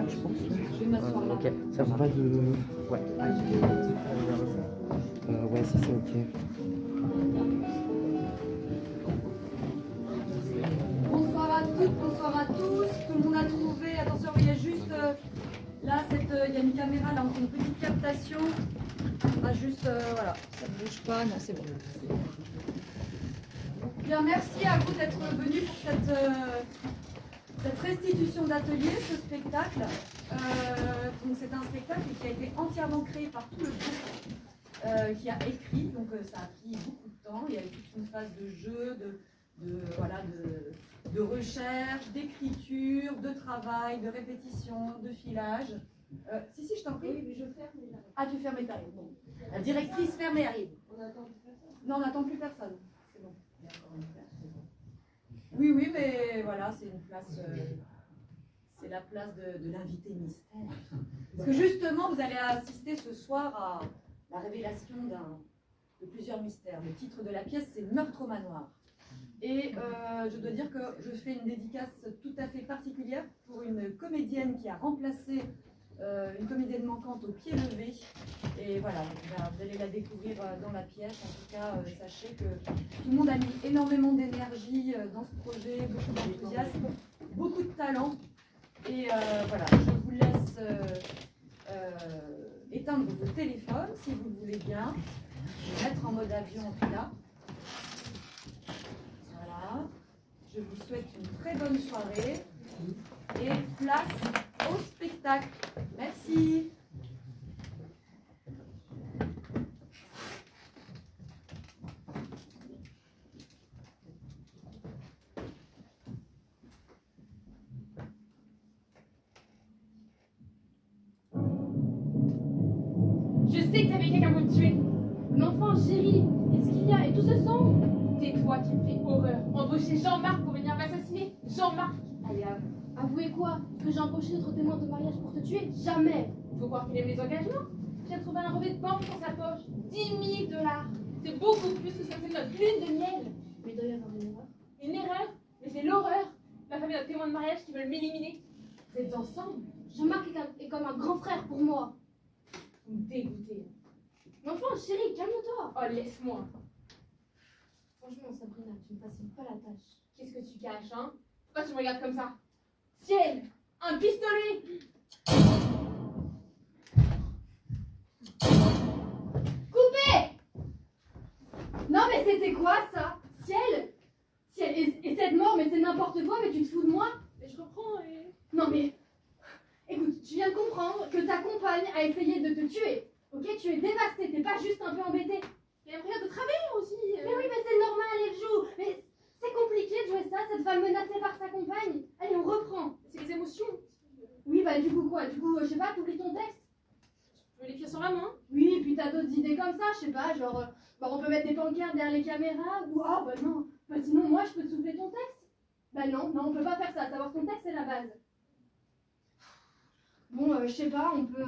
je pense. Je vais m'asseoir là. Ok, ça va de... Ouais. Ouais, si c'est ok. Bonsoir à toutes, bonsoir à tous. Tout le monde a trouvé. Attention, il y a juste là, il y a une caméra, là, on fait une petite captation. Ah, juste, voilà, ça ne bouge pas. Non, c'est bon. Bien, merci à vous d'être venus pour cette restitution d'atelier, ce spectacle. Donc c'est un spectacle qui a été entièrement créé par tout le groupe qui a écrit. Donc ça a pris beaucoup de temps. Il y a eu toute une phase de jeu, de recherche, d'écriture, de travail, de répétition, de filage. Si, je t'en prie. Oui, je ferme et j'arrive. Ah, tu fermes et t'arrives. Bon. La directrice ferme et arrive. On n'attend plus personne. Non, on n'attend plus personne. C'est bon. Il y a encore une place. Oui, oui, mais voilà, c'est une place. C'est la place de l'invité mystère. Parce que justement, vous allez assister ce soir à la révélation de plusieurs mystères. Le titre de la pièce, c'est Meurtre au manoir. Et je dois dire que je fais une dédicace tout à fait particulière pour une comédienne qui a remplacé une comédienne manquante au pied levé. Et voilà, vous allez la découvrir dans la pièce. En tout cas, sachez que tout le monde a mis énormément d'énergie dans ce projet, beaucoup d'enthousiasme, beaucoup de talent. Et voilà, je vous laisse éteindre vos téléphones si vous le voulez bien. Je vais mettre en mode avion en tout cas. Voilà. Je vous souhaite une très bonne soirée et place au spectacle. Merci. Je sais que t'avais quelqu'un pour me tuer. Mais enfin, chérie, qu'est-ce qu'il y a? Et tout ce sang? Tais-toi qui me fais horreur. Embaucher Jean-Marc pour venir m'assassiner. Jean-Marc. Allez, avouez quoi? Que j'ai embauché notre témoin de mariage pour te tuer? Jamais. Faut croire qu'il aime les engagements. J'ai trouvé un relevé de banque dans sa poche. 10 000 $. C'est beaucoup plus que ce que c'est notre lune de miel. Mais il doit y avoir une erreur. Une erreur? Mais c'est l'horreur. Ma famille a notre témoin de mariage qui veulent m'éliminer. Vous êtes ensemble? Jean-Marc est comme un grand frère pour moi. Vous me dégoûtez. Mais enfin, chérie, calme-toi. Oh, laisse-moi. Franchement, Sabrina, tu me facilites pas la tâche. Qu'est-ce que tu caches, hein? Pourquoi tu me regardes comme ça? Ciel, un pistolet. Coupez. Non mais c'était quoi ça? Ciel, et cette mort, mais c'est n'importe quoi, mais tu te fous de moi? Mais je reprends et... Non mais, écoute, tu viens de comprendre que ta compagne a essayé de te tuer. Ok, tu es dévastée, t'es pas juste un peu embêtée. Il y a moyen de travailler aussi. Mais oui, mais c'est normal, elle joue. Mais c'est compliqué de jouer ça, cette femme menacée par sa compagne. Allez, on reprend. C'est les émotions. Oui, bah du coup quoi? Du coup, je sais pas, t'oublies ton texte? Je peux l'écrire sur la main. Oui, et puis t'as d'autres idées comme ça, je sais pas, genre, bah, on peut mettre des pancartes derrière les caméras, ou ah bah non, bah sinon moi je peux te souffler ton texte. Bah non, on peut pas faire ça, savoir ton texte c'est la base. Bon, je sais pas, on peut...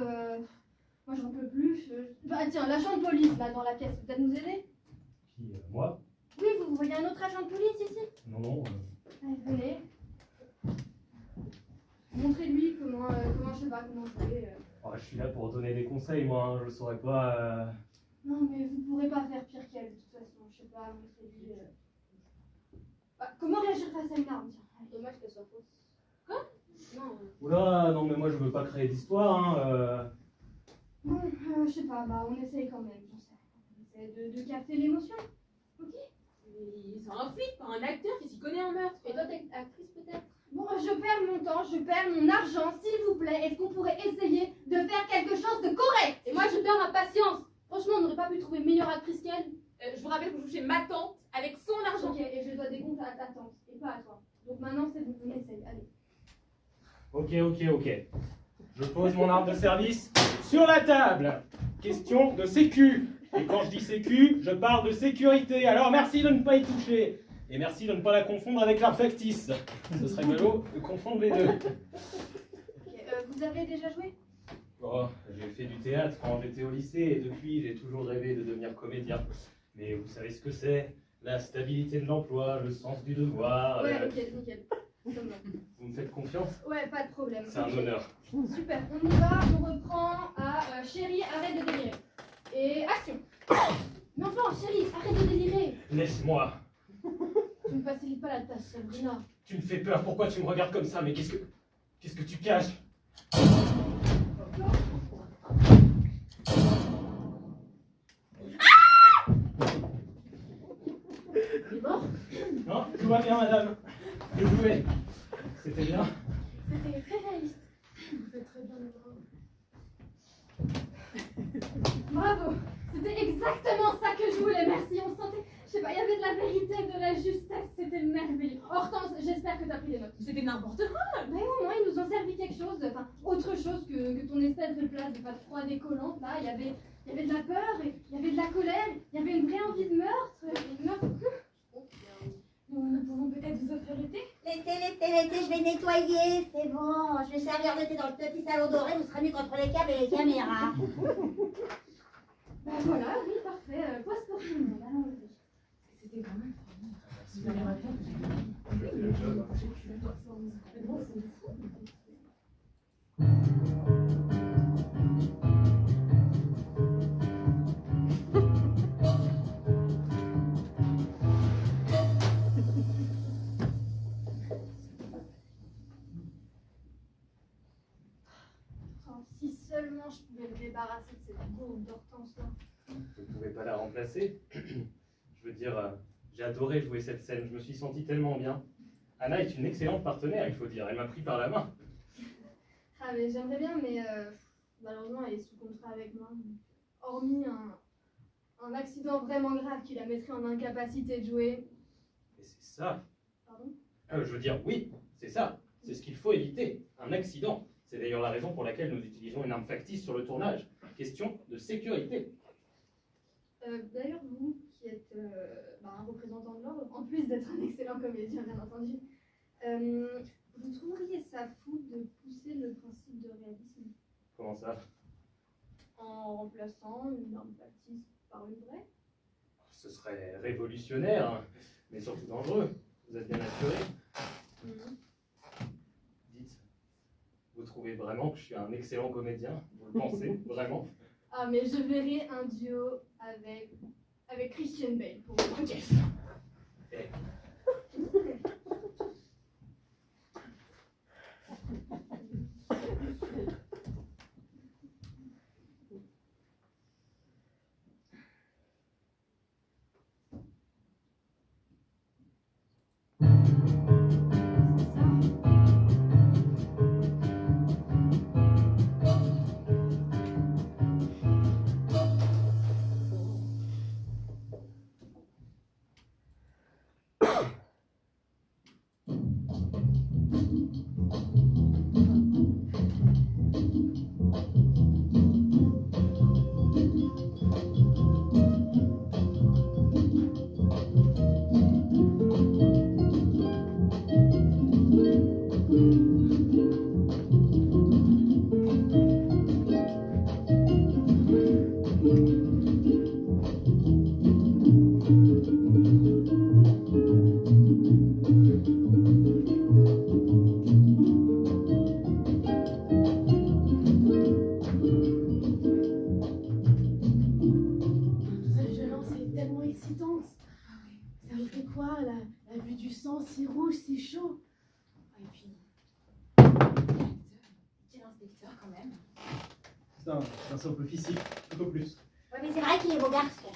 Moi j'en peux plus. Bah tiens, l'agent de police là dans la pièce, peut-être nous aider? Qui, moi? Oui, vous voyez un autre agent de police ici? Non, non. Allez, venez. Montrez-lui comment, je sais pas, comment jouer. Oh, je suis là pour donner des conseils, moi, hein. Je saurais pas... Non, mais vous pourrez pas faire pire qu'elle, de toute façon, je sais pas, montrez-lui... Bah, comment réagir face à une arme, tiens. Allez. Dommage qu'elle soit fausse. Quoi? Non. Oula, non, mais moi, je veux pas créer d'histoire, hein. Bon, je sais pas, bah on essaye quand même, j'en sais. On essaie de capter l'émotion, ok? Mais c'est un flic, pas un acteur qui s'y connaît en meurtre. Et toi, t'es actrice peut-être? Bon, je perds mon temps, je perds mon argent, s'il vous plaît, est-ce qu'on pourrait essayer de faire quelque chose de correct? Et moi, je perds ma patience. Franchement, on n'aurait pas pu trouver meilleure actrice qu'elle. Je vous rappelle que je joue chez ma tante avec son argent. Ok, et je dois des comptes à ta tante, et pas à toi. Donc maintenant, c'est bon, on essaye, allez. Ok. Je pose mon arme de service sur la table. Question de sécu. Et quand je dis sécu, je parle de sécurité. Alors merci de ne pas y toucher. Et merci de ne pas la confondre avec l'art factice. Ce serait galop de confondre les deux. Ok, vous avez déjà joué? Oh, j'ai fait du théâtre quand j'étais au lycée et depuis j'ai toujours rêvé de devenir comédien. Mais vous savez ce que c'est? La stabilité de l'emploi, le sens du devoir. Ouais, ok, nickel. Ça me va. Vous me faites confiance? Ouais, pas de problème. C'est un honneur. Super, on y va, on reprend à chérie, arrête de délirer. Et action. Mais enfin, chérie, arrête de délirer. Laisse-moi. Tu ne facilites pas la tâche, Sabrina. Tu me fais peur, pourquoi tu me regardes comme ça? Mais qu'est-ce que tu caches? Il est mort? Non, tout va bien, madame. Je jouais. C'était bien. C'était très réaliste. Vous faites très bien le bravo. C'était exactement ça que je voulais, merci. On sentait, je sais pas, il y avait de la vérité, de la justesse, c'était merveilleux. Hortense, j'espère que tu as pris des notes. C'était n'importe quoi. Mais au moins, ils nous ont servi quelque chose, enfin, autre chose que ton espèce de place de pâte froide décollante. Là, il y avait de la peur, il y avait de la colère, il y avait une vraie envie de meurtre. Et meurtre. Nous pouvons peut-être vous offrir le thé. Laissez, je vais nettoyer, c'est bon. Je vais servir le thé dans le petit salon doré, vous serez mieux contre les câbles et les caméras. Ben voilà, oui, parfait. Poste pour tout le monde, allons-y. C'était vraiment formidable. Vous allez revenir que j'ai Je fais le job. Mais bon, c'est fou. Oh, si seulement je pouvais me débarrasser de cette pauvre d'Hortense-là. Vous ne pouvez pas la remplacer. Je veux dire, j'ai adoré jouer cette scène, je me suis senti tellement bien. Anna est une excellente partenaire, il faut dire, elle m'a pris par la main. Ah, mais j'aimerais bien, mais malheureusement, elle est sous contrat avec moi. Hormis un accident vraiment grave qui la mettrait en incapacité de jouer. Et c'est ça. Pardon? Je veux dire, oui, c'est ça. C'est ce qu'il faut éviter, un accident. C'est d'ailleurs la raison pour laquelle nous utilisons une arme factice sur le tournage. Question de sécurité. D'ailleurs, vous, qui êtes un représentant de l'ordre, en plus d'être un excellent comédien, bien entendu, vous trouveriez ça fou de pousser le principe de réalisme Comment ça? en remplaçant une arme factice par une vraie? Ce serait révolutionnaire, hein, mais surtout dangereux. Vous êtes bien assuré? Dites, vous trouvez vraiment que je suis un excellent comédien? Vous le pensez, vraiment? Ah, mais je verrai un duo avec Christian Bale pour vous. Yes. Eh. C'est un simple physique, tout au plus. Ouais, mais c'est vrai qu'il est beau garçon.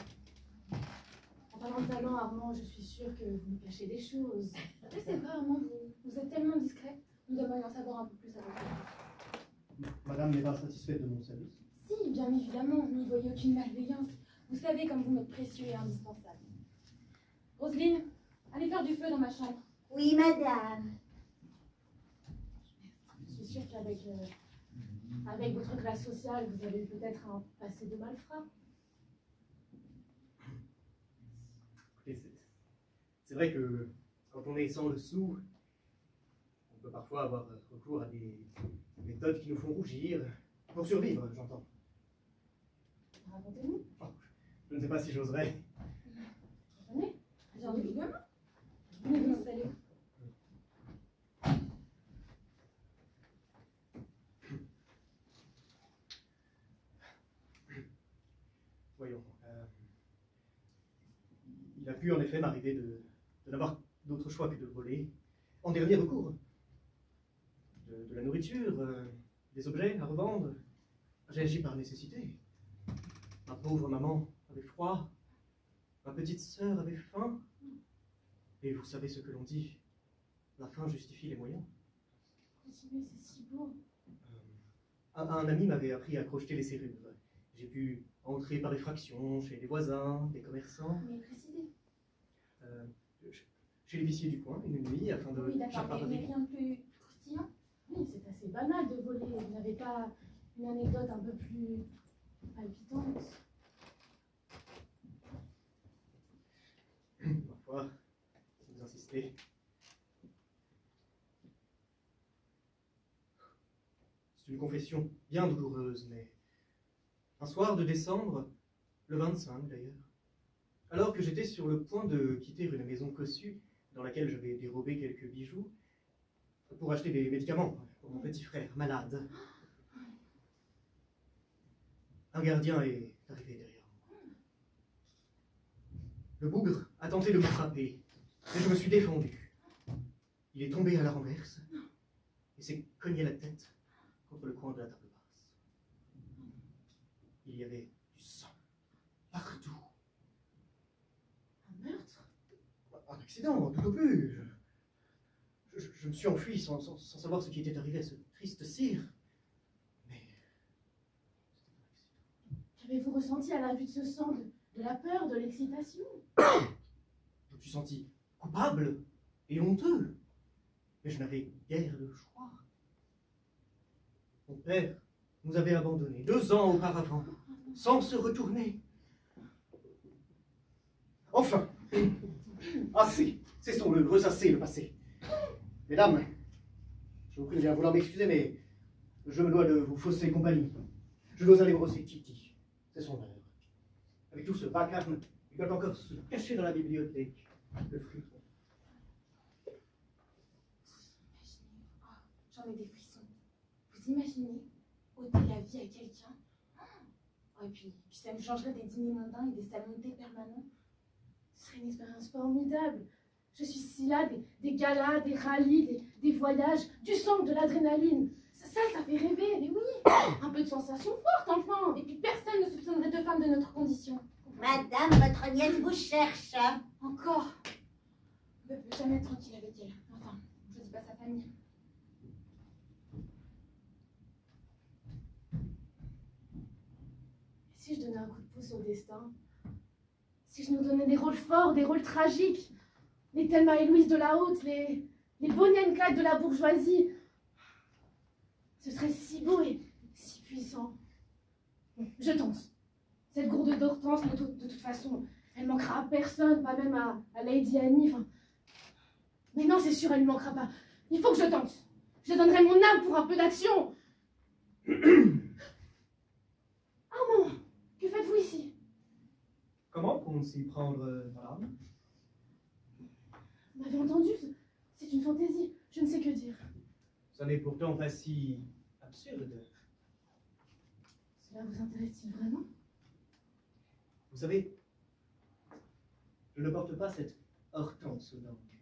En parlant de talent, Armand, je suis sûre que vous nous cachez des choses. Oui, c'est vrai, Armand, vous êtes tellement discret. Nous aimerions en savoir un peu plus à votre égard. Madame n'est pas satisfaite de mon service? Si, bien évidemment, vous n'y voyez aucune malveillance. Vous savez comme vous m'êtes précieux et indispensable. Roselyne, allez faire du feu dans ma chambre. Oui, madame. Je suis sûre qu'avec avec votre classe sociale, vous avez peut-être un passé de malfrat. Écoutez, c'est vrai que quand on est sans le sou, on peut parfois avoir recours à des méthodes qui nous font rougir. Pour survivre, j'entends. Racontez-nous. Oh, je ne sais pas si j'oserais. Venez, bien évidemment. Venez vous installer. pu en effet m'arriver de n'avoir d'autre choix que de voler, en dernier recours. De la nourriture, des objets à revendre. J'ai agi par nécessité. Ma pauvre maman avait froid, ma petite sœur avait faim. Et vous savez ce que l'on dit, la fin justifie les moyens. Continuez, c'est si beau. Un ami m'avait appris à crocheter les serrures. J'ai pu entrer par effraction chez les voisins, les commerçants. Mais précisez. Chez l'épicier du coin, une nuit, afin de... Oui, d'accord, mais rien de plus croustillant. Oui, c'est assez banal de voler. Vous n'avez pas une anecdote un peu plus palpitante? Ma foi, si vous insistez. C'est une confession bien douloureuse, mais un soir de décembre, le 25 d'ailleurs, alors que j'étais sur le point de quitter une maison cossue dans laquelle j'avais dérobé quelques bijoux pour acheter des médicaments pour mon petit frère malade, un gardien est arrivé derrière moi. Le bougre a tenté de me frapper, mais je me suis défendu. Il est tombé à la renverse et s'est cogné la tête contre le coin de la table basse. Il y avait du sang partout. Un meurtre? Un accident, tout au plus. Je me suis enfui sans savoir ce qui était arrivé à ce triste sire. Mais... Qu'avez-vous ressenti à la vue de ce sang? De la peur, de l'excitation? Je me suis senti coupable et honteux. Mais je n'avais guère de choix. Mon père nous avait abandonnés 2 ans auparavant, sans se retourner. Enfin, assez, cessons-le, ressassez le passé. Mesdames, je vous prie de bien vouloir m'excuser, mais je me dois de vous fausser compagnie. Je dois aller brosser Titi, c'est son heure. Avec tout ce vacarme, il doit encore se cacher dans la bibliothèque. Le fruit. J'en ai des frissons. Vous imaginez ôter la vie à quelqu'un? Oh, et puis ça me changerait des dîners mondains et des salons de thé permanents. Ce serait une expérience formidable. Je suis si là, des galas, des rallyes, des voyages, du sang, de l'adrénaline. Ça fait rêver, mais oui. Un peu de sensations fortes, enfin. Et puis personne ne soupçonnerait 2 femmes de notre condition. Madame, votre nièce vous cherche. Encore. On ne peut jamais être tranquille avec elle. Enfin, je ne dis pas sa famille. Et si je donnais un coup de pouce au destin? Si je nous donnais des rôles forts, des rôles tragiques? Les Thelma et Louise de la Haute, les Bonnie and Clyde de la bourgeoisie. Ce serait si beau et si puissant. Bon, je tente. Cette gourde d'Hortense, de toute façon, elle manquera à personne, pas même à Lady Annie. Enfin... Mais non, c'est sûr, elle ne manquera pas. Il faut que je tente. Je donnerai mon âme pour un peu d'action. Armand, que faites-vous ici? Comment pour s'y prendre dans l'arme? Vous m'avez entendu? C'est une fantaisie. Je ne sais que dire. Ça n'est pourtant pas si absurde. Cela vous intéresse-t-il vraiment? Vous savez, je ne porte pas cette Hortense dans le cœur.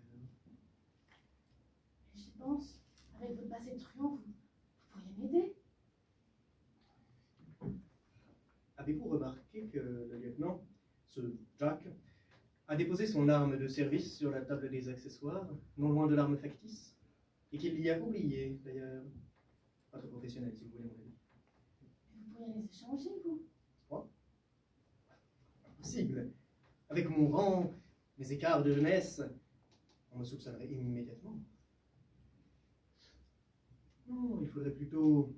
J'y pense. Avec votre passé de truand, vous pourriez m'aider. Avez-vous remarqué que le lieutenant, ce Jack, a déposé son arme de service sur la table des accessoires, non loin de l'arme factice, et qu'il l'y a oublié, d'ailleurs. Pas trop professionnel, si vous voulez mon avis. Vous pourriez les échanger, vous? Quoi? Impossible. Avec mon rang, mes écarts de jeunesse, on me soupçonnerait immédiatement. Non, il faudrait plutôt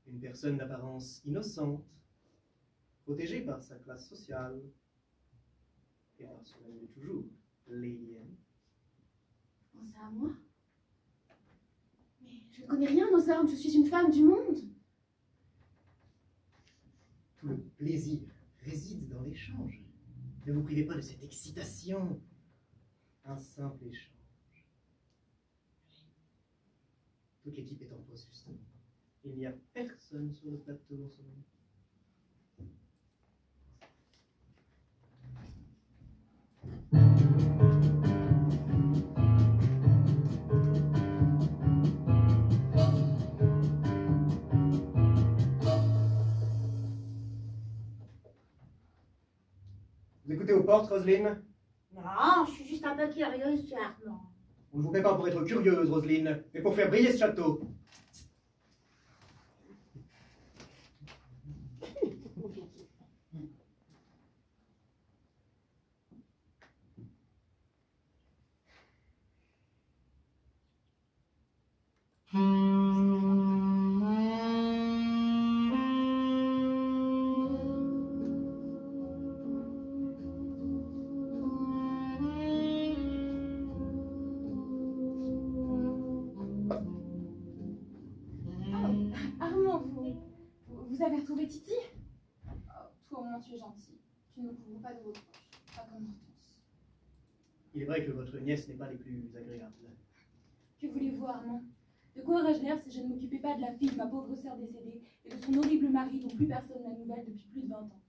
une personne d'apparence innocente, protégée par sa classe sociale, et par ce même de toujours, Lady Anne. Vous pensez à moi? Mais je ne connais rien aux armes, je suis une femme du monde. Tout le plaisir réside dans l'échange. Ne vous privez pas de cette excitation. Un simple échange. Toute l'équipe est en poste, justement. Il n'y a personne sur le plateau en ce moment. écoutez aux portes, Roselyne? Non, je suis juste un peu curieuse, tu Armand. On ne vous paie pas pour être curieuse, Roselyne, mais pour faire briller ce château. Armand, vous avez retrouvé Titi? Oh, toi au moins tu es gentil. Tu ne me couvres pas de reproches. Pas comme Hortense. Il est vrai que votre nièce n'est pas les plus agréables. Que voulez-vous, Armand? De quoi aurais-je l'air si je ne m'occupais pas de la fille de ma pauvre sœur décédée et de son horrible mari dont plus personne n'a nouvelle depuis plus de 20 ans?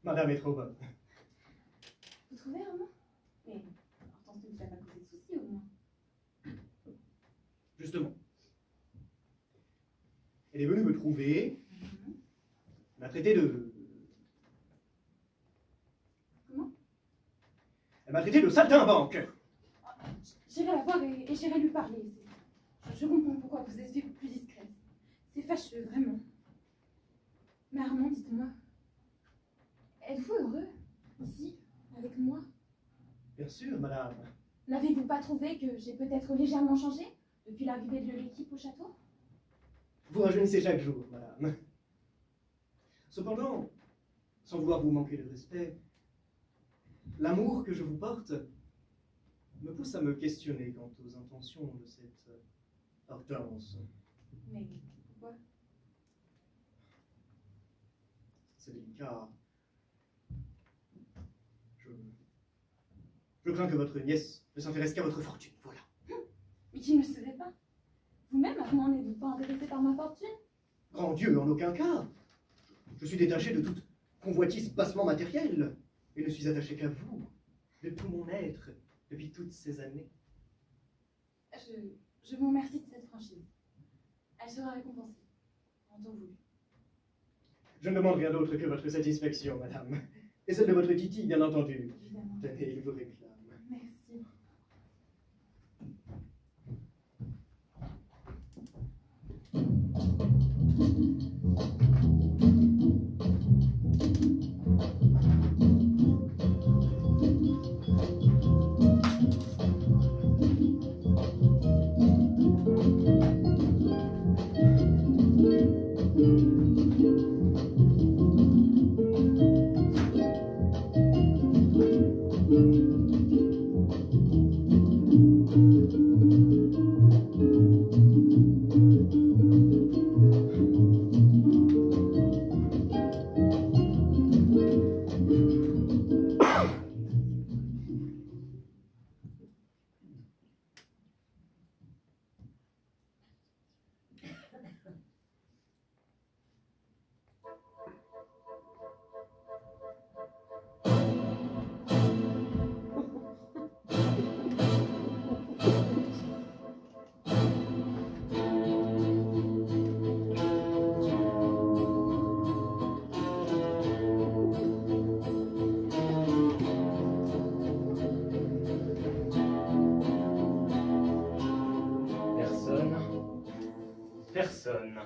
Madame est trop bonne. Vous trouvez, Armand? Mais Hortense ne vous a pas causé de soucis au moins. Justement. Elle est venue me trouver. Elle m'a traité de... Comment? Elle m'a traité de saltimbanque. J'irai la voir et j'irai lui parler. Je comprends pourquoi vous êtes plus discrète. C'est fâcheux, vraiment. Mais Armand, dites-moi, êtes-vous heureux, ici, avec moi? Bien sûr, madame. N'avez-vous pas trouvé que j'ai peut-être légèrement changé depuis l'arrivée de l'équipe au château? Vous rajeunissez chaque jour, madame. Cependant, sans vouloir vous manquer de respect, l'amour que je vous porte me pousse à me questionner quant aux intentions de cette Hortense. Mais pourquoi? C'est délicat. Je crains que votre nièce ne s'intéresse qu'à votre fortune, voilà. Mais qui ne le serait pas? Vous-même, Armand, n'êtes-vous pas intéressé par ma fortune? Grand Dieu, en aucun cas. Je suis détaché de toute convoitise bassement matérielle et ne suis attaché qu'à vous, de tout mon être, depuis toutes ces années. Je vous remercie de cette franchise. Elle sera récompensée, en temps voulu. Je ne demande rien d'autre que votre satisfaction, madame. Et celle de votre Titi, bien entendu. Évidemment. Tenez, il vous réclame. Merci. Personne.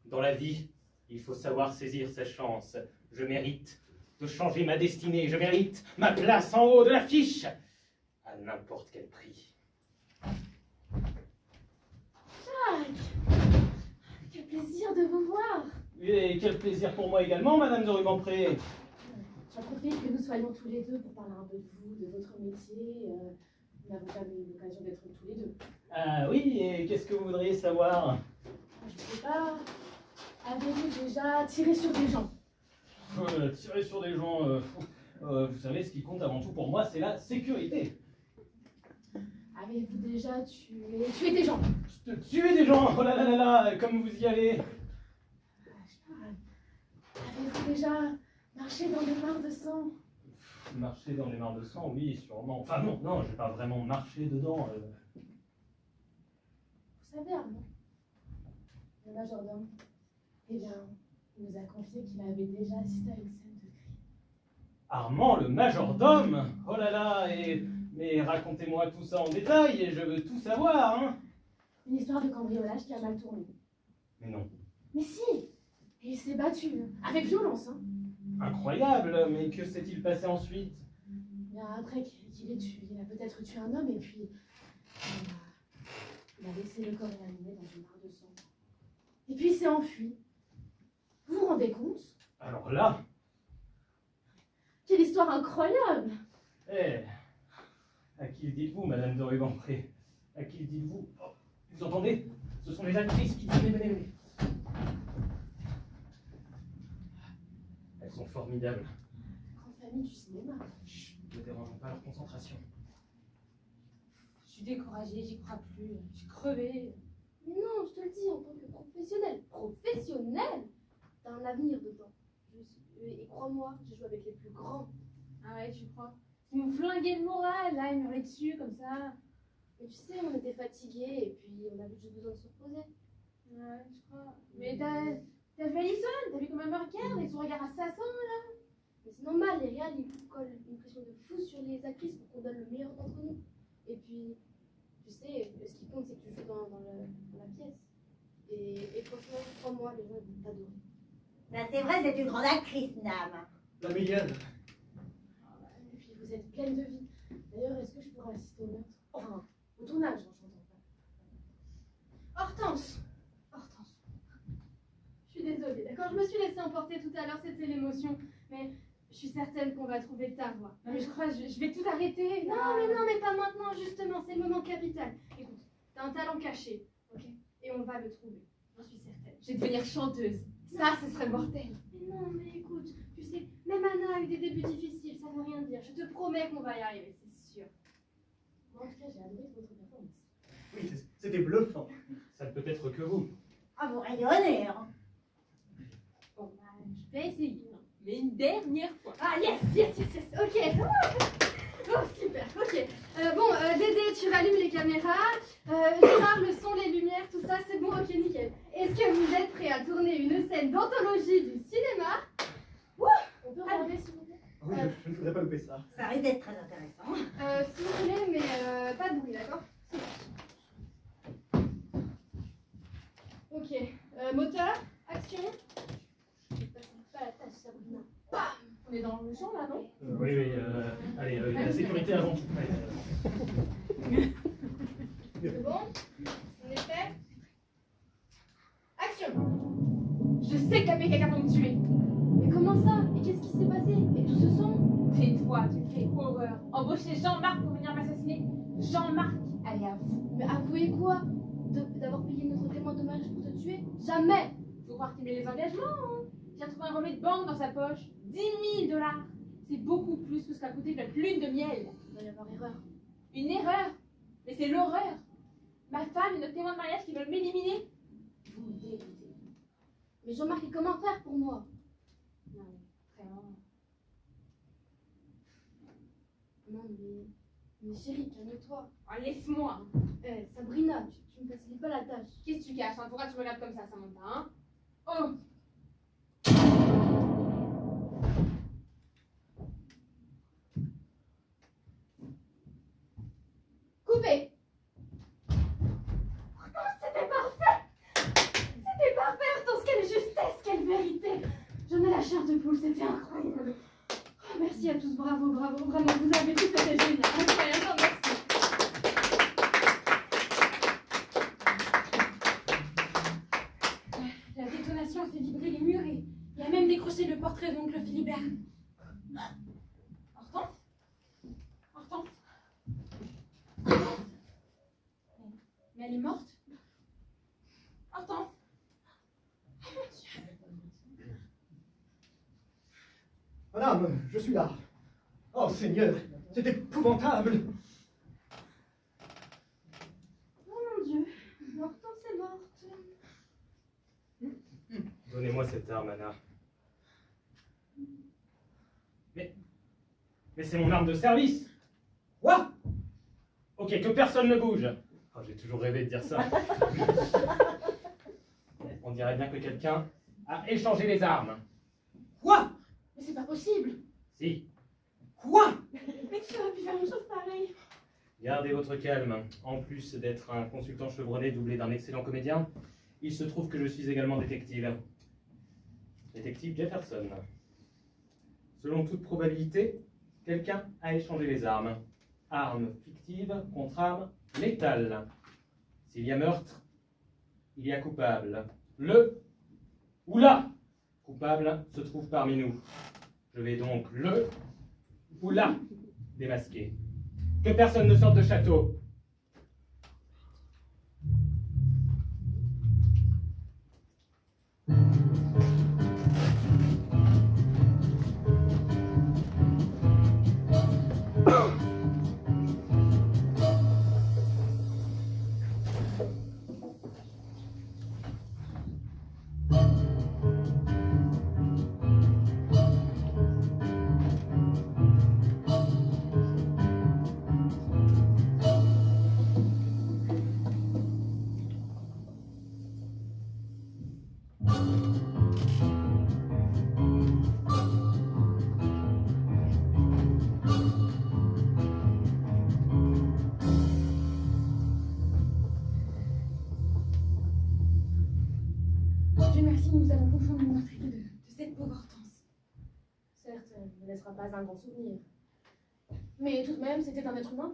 Dans la vie, il faut savoir saisir sa chance. Je mérite de changer ma destinée. Je mérite ma place en haut de l'affiche. À n'importe quel prix. Jacques! Quel plaisir de vous voir! Et quel plaisir pour moi également, Madame de Rubempré. J'en profite que nous soyons tous les deux pour parler un peu de vous, de votre métier. Nous n'avons pas eu l'occasion d'être tous les deux. Ah oui, et qu'est-ce que vous voudriez savoir? Je ne sais pas. Avez-vous déjà tiré sur des gens? Tirer sur des gens, vous savez, ce qui compte avant tout pour moi, c'est la sécurité. Avez-vous déjà tué des gens? Tuer des gens, oh là là là là, comme vous y allez. Avez-vous déjà marché dans des mares de sang? Marcher dans les mares de sang, oui, sûrement. Enfin non, non, j'ai pas vraiment marché dedans. Vous savez, Armand, le majordome, eh bien, il nous a confié qu'il avait déjà assisté à une scène de crime. Armand le majordome? Oh là là, mais racontez-moi tout ça en détail, et je veux tout savoir, hein. Une histoire de cambriolage qui a mal tourné. Mais non. Mais si! Et il s'est battu, avec violence, hein. Incroyable, mais que s'est-il passé ensuite? Bien après qu'il ait tué, il a peut-être tué un homme et puis il a laissé le corps inanimé dans une mare de sang. Et puis il s'est enfui. Vous vous rendez compte? Alors là, Quelle histoire incroyable! eh, à qui le dites-vous, Madame de Rubempré? À qui le dites-vous? Oh, vous entendez? Ce sont les actrices qui... Venez. Elles sont formidables. Grande famille du cinéma. Chut, ne dérangeons pas leur concentration. Je suis découragée, j'y crois plus. Je suis crevée. Mais non, je te le dis, en tant que professionnel. Professionnel? T'as un avenir dedans. Et crois-moi, j'ai joué avec les plus grands. Ah ouais, tu crois? Ils m'ont flingué le moral, là, ils m'ont hurlé dessus comme ça. Mais tu sais, on était fatigués et puis on avait juste besoin de se reposer. Ouais, je crois. Mais t'as vu Alison? T'as vu comment elle me regarde avec son regard assassin? Mais c'est normal, les réals, ils collent une pression de fou sur les actrices pour qu'on donne le meilleur d'entre nous. Et puis, tu sais, ce qui compte, c'est que tu joues dans la pièce. Et franchement, crois-moi, les gens vont t'adorer. Ça, c'est vrai, c'est une grande actrice, Nam. La meilleure. Et puis vous êtes pleine de vie. D'ailleurs, est-ce que je pourrais assister au meurtre? Enfin, au tournage, en chantant pas. Hortense! Je suis désolée, d'accord? Je me suis laissée emporter tout à l'heure, c'était l'émotion. Mais je suis certaine qu'on va trouver ta voix. Mais je crois que je vais tout arrêter. Non, mais pas maintenant, justement, c'est le moment capital. Écoute, t'as un talent caché, ok? Et on va le trouver, j'en suis certaine. Je vais devenir chanteuse. Ça, ce serait mortel. Mais non, mais écoute, tu sais, même Anna a eu des débuts difficiles, ça veut rien dire. Je te promets qu'on va y arriver, c'est sûr. Moi, en tout cas, j'ai adoré votre performance. Oui, c'était bluffant. Ça ne peut être que vous. Ah, vous rayonnez, hein. Bon, bah, je vais essayer. Hein. Mais une dernière fois. Ah, yes, ok. Oh, super, ok. Dédé, tu rallumes les caméras. Gérard, le son, les lumières, tout ça, c'est bon, ok, nickel. Est-ce que vous êtes prêts à tourner une scène d'anthologie du cinéma? On peut regarder, s'il vous plaît? Oui, je ne voudrais pas louper ça. Ça risque d'être très intéressant. Si vous voulez, mais pas de bruit, d'accord? Ok, moteur, action. Je facilite pas la tâche, Sabrina. Bam! On est dans le champ, là, non? Oui, allez, la sécurité avant tout. C'est bon? On est fait? Action! Je sais que t'as fait quelqu'un pour me tuer. Mais comment ça? Et qu'est-ce qui s'est passé? Et tout ce sang? C'est toi, tu me fais horreur. Embaucher Jean-Marc pour venir m'assassiner. Jean-Marc, allez, avoue. Mais avouez quoi? D'avoir payé notre témoin de mariage pour te tuer? Jamais! Faut croire qu'il met les engagements, hein. J'ai retrouvé un relevé de banque dans sa poche. 10 000 $. C'est beaucoup plus que ce qu'a coûté notre lune de miel. Il doit y avoir erreur. Une erreur. Mais c'est l'horreur. Ma femme et notre témoin de mariage qui veulent m'éliminer. Vous me dégoûtez. Mais Jean-Marc est comme un frère pour moi. Non, vraiment. Non, mais chérie, calme-toi. Oh, laisse-moi. Sabrina, tu me facilites pas la tâche. Qu'est-ce que tu caches, hein? Pourquoi tu me regardes comme ça monte pas, hein? Oh! Coupé! Pourtant, c'était parfait! C'était parfait, Hortense, quelle justesse, quelle vérité! J'en ai la chair de poule, c'était incroyable. Oh, merci à tous, bravo, vraiment, vous avez tout, c'était génial, incroyable, merci. La détonation a fait vibrer les murs et il a même décroché le portrait d'oncle Philibert. Hortense? Hortense? Mais elle est morte? Hortense? Oh mon Dieu! Madame, je suis là. Oh Seigneur, c'est épouvantable. Oh mon Dieu, Hortense est morte. Donnez-moi cette arme, Anna. Mais c'est mon arme de service. Quoi? Ok, que personne ne bouge. Oh, j'ai toujours rêvé de dire ça. On dirait bien que quelqu'un a échangé les armes. Quoi? Mais c'est pas possible! Si, Quoi? Mais tu aurais pu faire une chose pareille. Gardez votre calme. En plus d'être un consultant chevronné doublé d'un excellent comédien, il se trouve que je suis également détective. Détective Jefferson. Selon toute probabilité, quelqu'un a échangé les armes. Armes fictives contre armes létales. S'il y a meurtre, il y a coupable. Le ou la coupable se trouve parmi nous. Je vais donc le ou la démasquer. Que personne ne sorte de château. Dieu merci, nous avons confondu le meurtrier de cette pauvre Hortense. Certes, elle ne laissera pas un grand souvenir. Mais tout de même, c'était un être humain.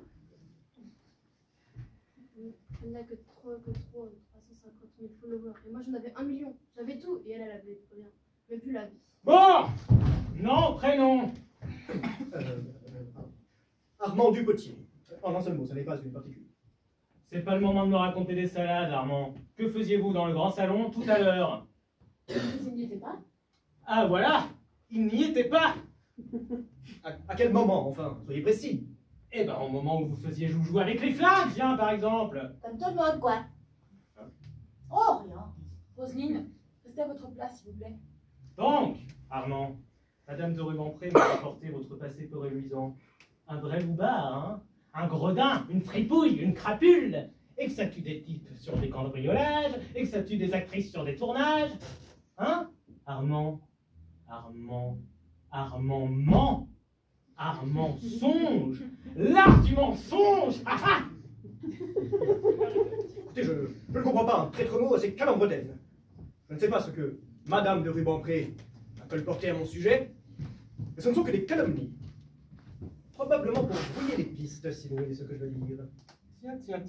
Elle n'a que 350 000 followers. Et moi, j'en avais 1 million. J'avais tout. Et elle avait rien. Même plus la vie. Bon! Non, prénom. Armand Dupotier. En un seul mot, ça n'est pas une particule. C'est pas le moment de me raconter des salades, Armand. Que faisiez-vous dans le grand salon tout à l'heure? Vous n'y étiez pas? Ah voilà! Il n'y était pas! À quel moment, enfin? Soyez précis. Eh ben, au moment où vous faisiez joujou avec les flingues, tiens, par exemple. Comme tout le monde, quoi. Oh, rien. Roselyne, restez à votre place, s'il vous plaît. Donc, Armand, Madame de Rubempré m'a rapporté votre passé peu reluisant. Un vrai loupard, hein? Un gredin, une fripouille, une crapule. Et que ça tue des types sur des cambriolages, et que ça tue des actrices sur des tournages. Hein? Armand, Armand, Armand ment. Armand songe. L'art du mensonge. Ah ah! Écoutez, je ne comprends pas un traître mot à ces calembredaines. Je ne sais pas ce que Madame de Rubempré a colporté à mon sujet, mais ce ne sont que des calomnies. Probablement pour brouiller les pistes, si vous voyez ce que je veux dire. Tiens.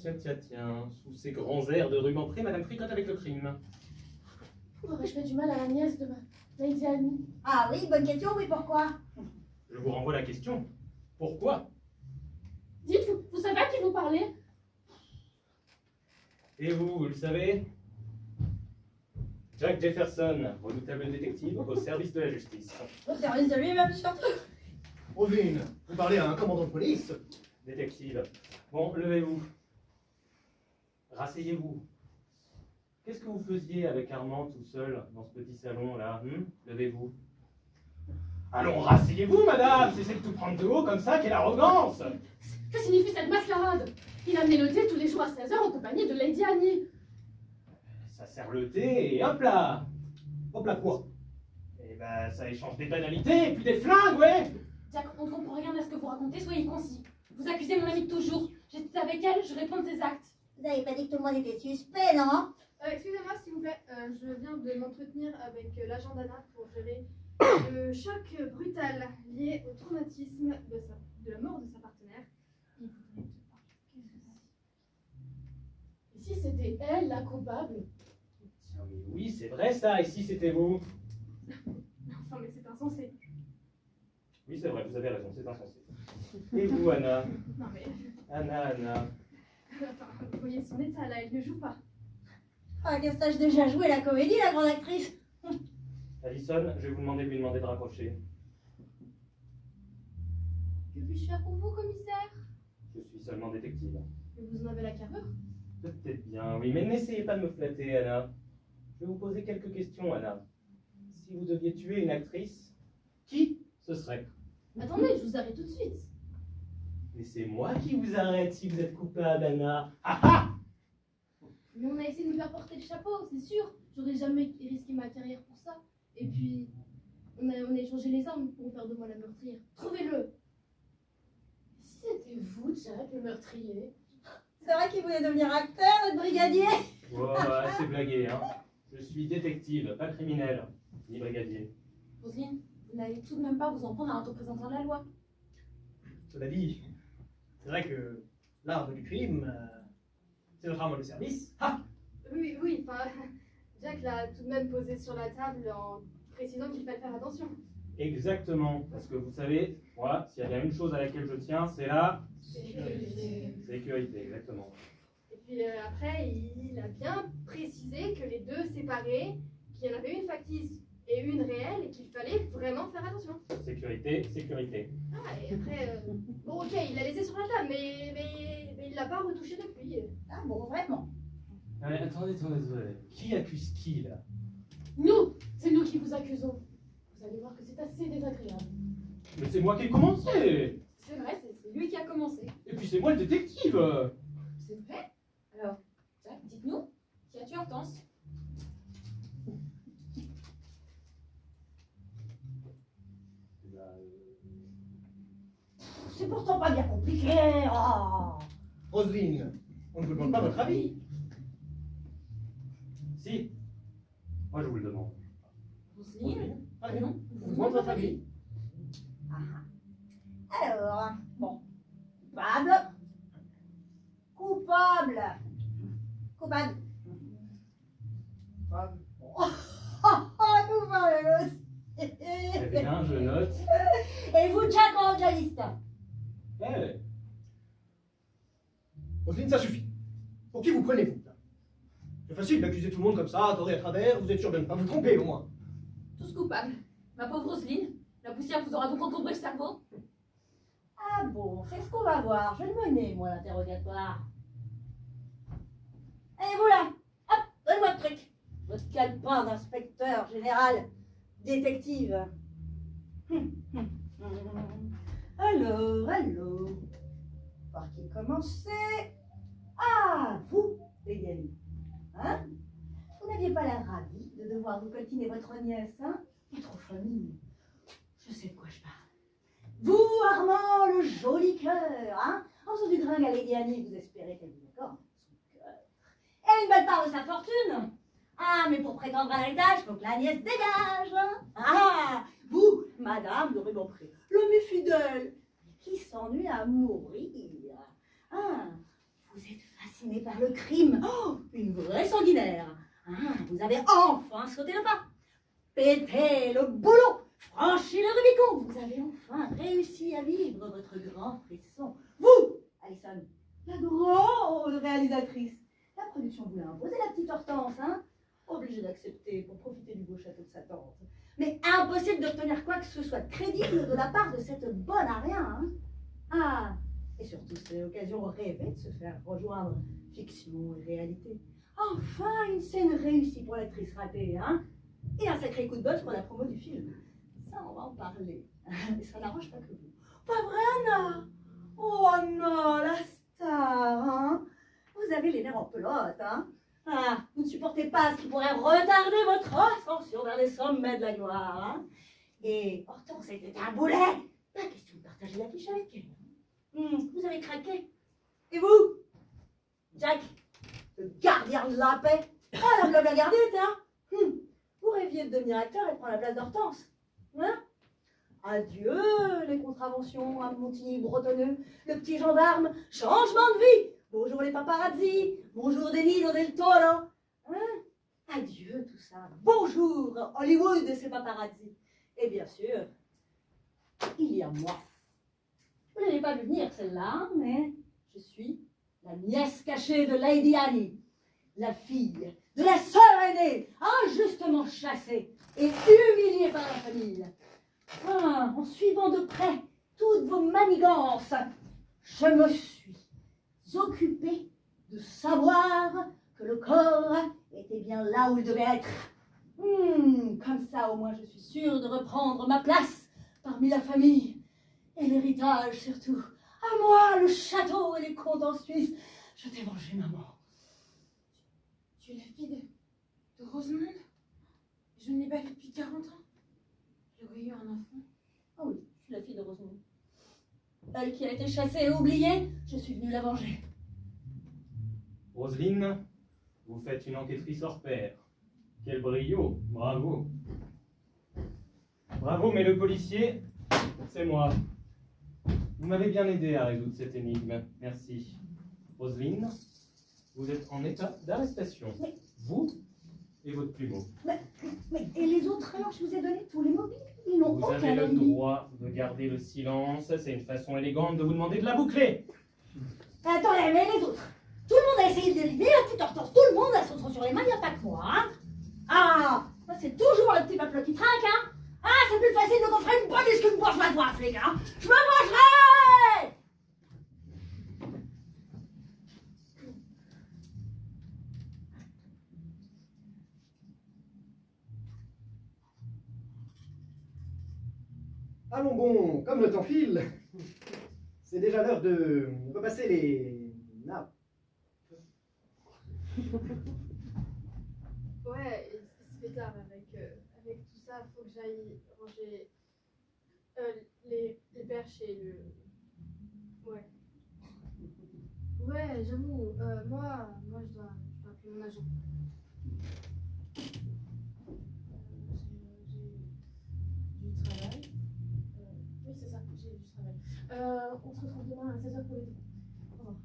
Sous ces grands airs de Rubempré, Madame fricote avec le crime. Aurais-je fait du mal à la nièce de ma Lady Annie? Ah oui, bonne question, oui, pourquoi? Je vous renvoie la question. Pourquoi? Dites, vous savez à qui vous parlez? Et vous le savez? Jack Jefferson, redoutable détective au service de la justice. Au service de lui-même, surtout. Roselyne, vous parlez à un commandant de police? Détective. Bon, levez-vous. Rasseyez-vous. Qu'est-ce que vous faisiez avec Armand tout seul dans ce petit salon-là? Levez-vous. Allons, rasseyez-vous, madame! C'est de tout prendre de haut comme ça, quelle arrogance! Que signifie cette mascarade? Il amenait le thé tous les jours à 16 h en compagnie de Lady Annie. Ça sert le thé et hop là! Hop là, quoi? Eh ben, ça échange des banalités et puis des flingues, ouais! Jack, on ne comprend rien à ce que vous racontez, soyez concis. Vous accusez mon amie de toujours. J'étais avec elle, je réponds de ses actes. Vous n'avez pas dit que tout le monde était suspect, non? Excusez-moi, s'il vous plaît. Je viens de m'entretenir avec l'agent Dana pour gérer le choc brutal lié au traumatisme de la mort de sa partenaire. Il voudrait te parler. Et si c'était elle la coupable? Tiens, mais oui, c'est vrai ça, et si c'était vous? Enfin, mais c'est insensé. Oui, c'est vrai, vous avez raison, c'est insensé. Et vous, Anna? Non, mais. Anna. Enfin, vous voyez son état là, elle ne joue pas. Ah, qu'elle sache déjà jouer la comédie, la grande actrice. Allison, je vais vous demander de lui demander de raccrocher. Que puis-je faire pour vous, commissaire? Je suis seulement détective. Mais vous en avez la carrure? Peut-être bien, oui, mais n'essayez pas de me flatter, Anna. Je vais vous poser quelques questions, Anna. Si vous deviez tuer une actrice, qui ce serait? Attendez, je vous arrête tout de suite. Mais c'est moi qui vous arrête si vous êtes coupable, Anna. Ah ah! Mais on a essayé de me faire porter le chapeau, c'est sûr. J'aurais jamais risqué ma carrière pour ça. Et puis, on a échangé les armes pour faire de moi la meurtrière. Trouvez-le! C'était vous, Jack, le meurtrier. C'est vrai qu'il voulait devenir acteur, notre brigadier? Oh, assez blagué, hein. Je suis détective, pas criminel, ni brigadier. Roselyne, vous n'allez tout de même pas vous en prendre à un représentant de la loi. Cela dit, c'est vrai que l'arme du crime, c'est notre arme de service. Ah! Oui, oui, enfin, Jack l'a tout de même posé sur la table en précisant qu'il fallait faire attention. Exactement, parce que vous savez, moi, s'il y a bien une chose à laquelle je tiens, c'est la sécurité, exactement. Et puis après, il a bien précisé que les deux séparés, qu'il y en avait une factice et une réelle, et qu'il fallait vraiment faire attention. Sécurité, sécurité. Ah, et après, bon ok, il l'a laissé sur la table, mais il l'a pas retouché depuis. Ah bon, vraiment? Allez, attendez. Qui accuse qui, là? Nous, c'est nous qui vous accusons. Vous allez voir que c'est assez désagréable. Mais c'est moi qui ai commencé! C'est vrai, c'est lui qui a commencé. Et puis c'est moi le détective! C'est vrai? Alors, Jack, dites-nous, qui a tué Hortense? C'est pourtant pas bien compliqué. Oh. Roselyne, on ne vous demande pas votre avis. Si. Moi je vous le demande. Roselyne? Allez, Non, on vous demande votre avis. Alors, bon. Coupable. Coupable. Coupable. Coupable aussi. Eh bien, je note. Et vous, Jack, en haut de la liste? Eh, Roselyne, ça suffit. Pour qui vous prenez-vous là? C'est facile d'accuser tout le monde comme ça, à tort et à travers, vous êtes sûr de ne pas vous tromper au moins. Tous coupables. Ma pauvre Roselyne, la poussière vous aura donc encombré le cerveau? Ah bon, c'est ce qu'on va voir. Je vais le mener, moi, l'interrogatoire. Et vous là, hop, donne-moi le truc. Votre calepin d'inspecteur général, détective. Alors, par qui commencer? Ah, vous, les amis. Hein? Vous n'aviez pas l'air ravi de devoir vous coltiner votre nièce, hein? Votre famille. Je sais de quoi je parle. Vous, Armand, le joli cœur, hein? En faisant du gringue à Lady Annie, vous espérez qu'elle vous accorde son cœur. Et une belle part de sa fortune. Ah, mais pour prétendre à l'héritage, faut que la nièce dégage, hein? Ah, vous, madame de Rubempré, l'homme est fidèle, mais qui s'ennuie à mourir. Ah, vous êtes fasciné par le crime. Oh, une vraie sanguinaire. Ah, vous avez enfin sauté le pas. Pété le boulot. Franchi le Rubicon, vous avez enfin réussi à vivre votre grand frisson. Vous, Alison, la grande réalisatrice. La production vous l'a imposé, la petite Hortense, hein? Obligée d'accepter pour profiter du beau château de sa tante. Mais impossible d'obtenir quoi que ce soit de crédible de la part de cette bonne aria, hein? Ah, et surtout, c'est l'occasion rêvée de se faire rejoindre fiction et réalité. Enfin, une scène réussie pour l'actrice ratée, hein? Et un sacré coup de buzz pour la promo du film. Ça, on va en parler. Mais ça n'arrange pas que vous. Pas vrai, Anna? Oh, Anna, la star, hein? Vous avez les nerfs en pelote, hein? Ah, vous ne supportez pas ce qui pourrait retarder votre ascension vers les sommets de la gloire, hein? Et Hortense était un boulet. Pas question de partager l'affiche avec elle. Vous avez craqué. Et vous, Jack, le gardien de la paix? Ah, la blabla gardette, hein? Vous rêviez de devenir acteur et de prendre la place d'Hortense. Hein? Adieu les contraventions à Montigny-Bretonneux, le petit gendarme, changement de vie. Bonjour les paparazzi, bonjour Denise del Toro. Hein? Adieu tout ça. Bonjour Hollywood et ses paparazzi. Et bien sûr, il y a moi. Vous n'avez pas vu venir celle-là, mais je suis la nièce cachée de Lady Annie, la fille de la sœur aînée, injustement chassée et humiliée par la famille. Ah, en suivant de près toutes vos manigances, je me suis occupée de savoir que le corps était bien là où il devait être. Comme ça, au moins, je suis sûre de reprendre ma place parmi la famille et l'héritage surtout. À moi, le château et les comptes en Suisse. Je t'ai vengé, maman. Tu es la fille de Rosamond? Je ne l'ai pas vue depuis 40 ans. J'aurais eu un enfant. Ah oui, je suis la fille de Rosamond. Elle qui a été chassée et oubliée, je suis venue la venger. Roselyne, vous faites une enquêtrice hors pair. Quel brio, bravo. Bravo, mais le policier, c'est moi. Vous m'avez bien aidé à résoudre cette énigme. Merci. Roselyne, vous êtes en état d'arrestation. Mais... Vous et votre plumeau. Mais et les autres alors, je vous ai donné tous les mobiles. Ils n'ont Vous aucun avez le alibi. droit de garder le silence. C'est une façon élégante de vous demander de la boucler. Attendez, mais les autres, tout le monde a essayé de deviner à toute heure. Tout le monde a son sang sur les mains, il n'y a pas que moi. Hein. Ah, ça c'est toujours le petit peuple qui trinque, hein. Ah, c'est plus facile de m'offrir une bonus qu'une bourgeoise, les gars. Je me vengerai. Allons bon, comme le temps file, c'est déjà l'heure de repasser les nappes. Ouais, il se fait tard avec tout ça, faut que j'aille ranger les perches et le... Ouais. Ouais, j'avoue, moi je dois appeler mon agent. J'ai du travail. Oui, c'est ça, j'ai du travail. On se retrouve demain à 16h pour l'été. Au revoir.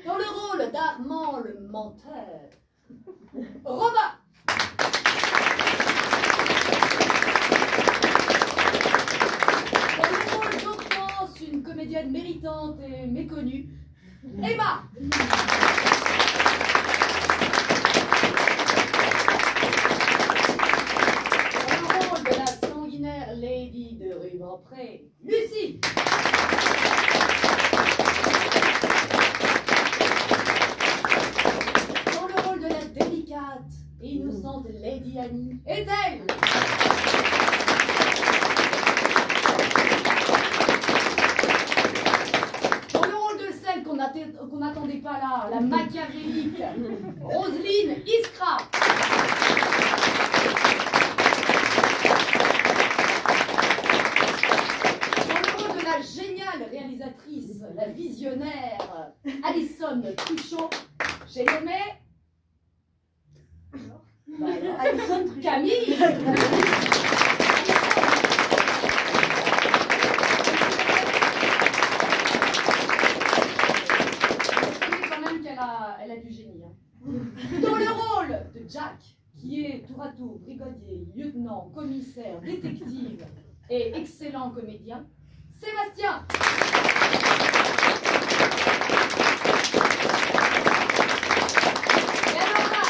Dans le rôle d'Armand le menteur, Robin. Dans le rôle d'Hortense, une comédienne méritante et méconnue, Emma. Dans le rôle de la sanguinaire Lady de Rubempré, Lucie. Et innocente Lady Annie est-elle? Dans le rôle de celle qu'on n'attendait pas là, la machiavélique Roselyne Iskra. Dans le rôle de la géniale réalisatrice, la visionnaire Alison Truchot, j'ai nommé Alison Truchot. Camille. Quand même qu'elle a du génie. Hein. Dans le rôle de Jack, qui est tour à tour brigadier, lieutenant, commissaire, détective et excellent comédien, Sébastien. Et alors là,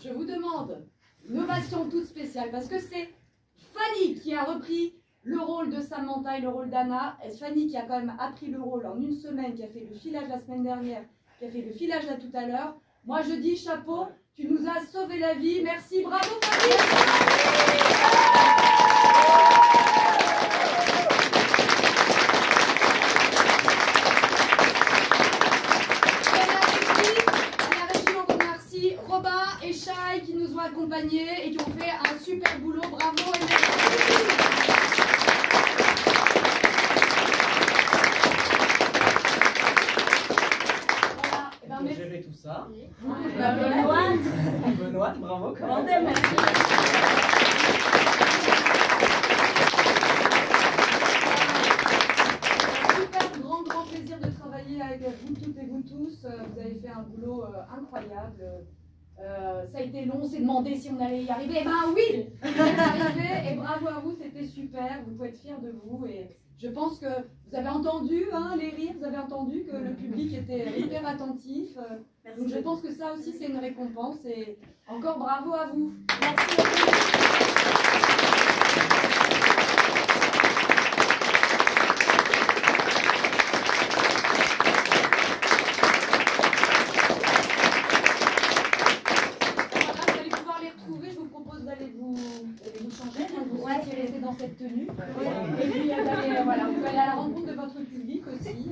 je vous demande une ovation toute spéciale parce que c'est Fanny qui a repris le rôle de Samantha et le rôle d'Anna. Et Fanny qui a quand même appris le rôle en une semaine, qui a fait le filage la semaine dernière, qui a fait le filage là tout à l'heure. Moi je dis chapeau, tu nous as sauvé la vie. Merci, bravo Fanny. accompagnés et qui ont fait un super boulot. Bravo et merci. Voilà, et ben, Pour merci. gérer tout ça. Benoît, bravo. Super grand plaisir de travailler avec vous toutes et vous tous. Vous avez fait un boulot incroyable. Ça a été long, on s'est demandé si on allait y arriver. Eh ben oui, on est arrivé et bravo à vous, c'était super. Vous pouvez être fiers de vous et je pense que vous avez entendu les rires, vous avez entendu que le public était hyper attentif. Donc je pense que ça aussi c'est une récompense et encore bravo à vous. Merci à vous. Dans cette tenue. Et puis voilà, vous pouvez aller à la rencontre de votre public aussi, si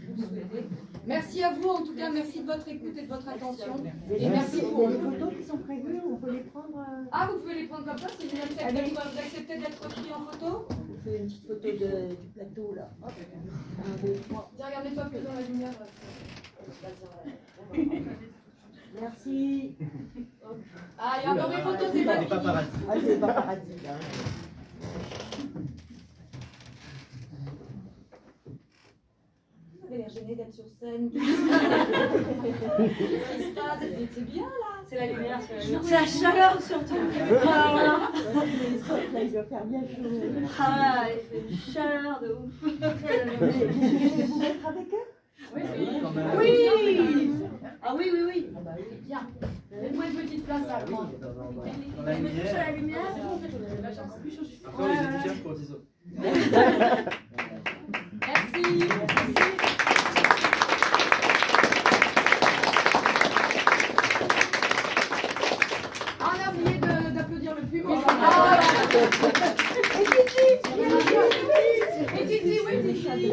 vous le souhaitez. Merci à vous en tout cas, merci de votre écoute et de votre attention. Et merci pour les photos qui sont prévues, on peut les prendre. Ah, vous pouvez les prendre comme ça si vous acceptez d'être pris en photo. On fait une petite photo du plateau là. Tiens, regardez-toi plus dans la lumière. Merci. Ah, il y a encore des photos, c'est pas Des paparazzi. Ah, c'est pas paradis là. Vous avez l'air gêné d'être sur scène. C'est bien là. C'est la lumière. C'est la chaleur surtout. Là, il doit faire bien chaud. Ah, il fait une chaleur de ouf. Vous voulez vous mettre avec eux? Oui. Oui. Ah oui, oui, oui. Bien. Faites-moi une petite place à moi. Dans la lumière. La lumière. Après, les étudiants pour les autres. Merci. Ah, on a oublié d'applaudir le public. Ah, et Titi, oui, Titi.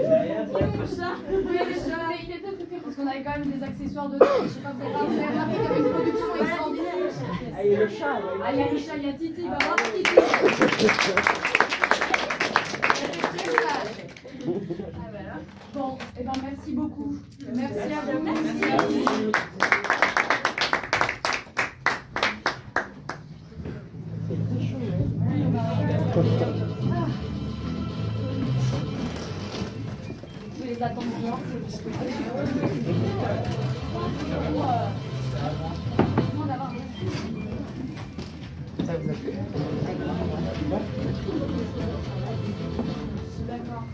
Il était occupé parce qu'on avait quand même des accessoires dedans. Je sais pas, vous avez remarqué qu'il y avait une production extraordinaire. Ah, il y a le chat. Ah, il y a le chat, il y a Titi. Bah, bravo, Titi. Bon, et ben merci beaucoup. Merci à vous. Merci à vous. Vous les attendez bien. D'accord.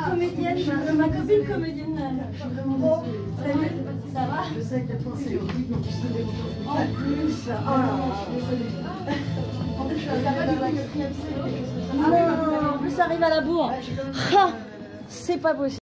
Comédienne, ma copine comédienne. Bon, ça va? Je sais qu'elle pensait horrible, donc je sais En plus, oh là là. En plus, je suis arrivée dans la 4e scène. En plus, ça arrive à la bourre. C'est pas possible.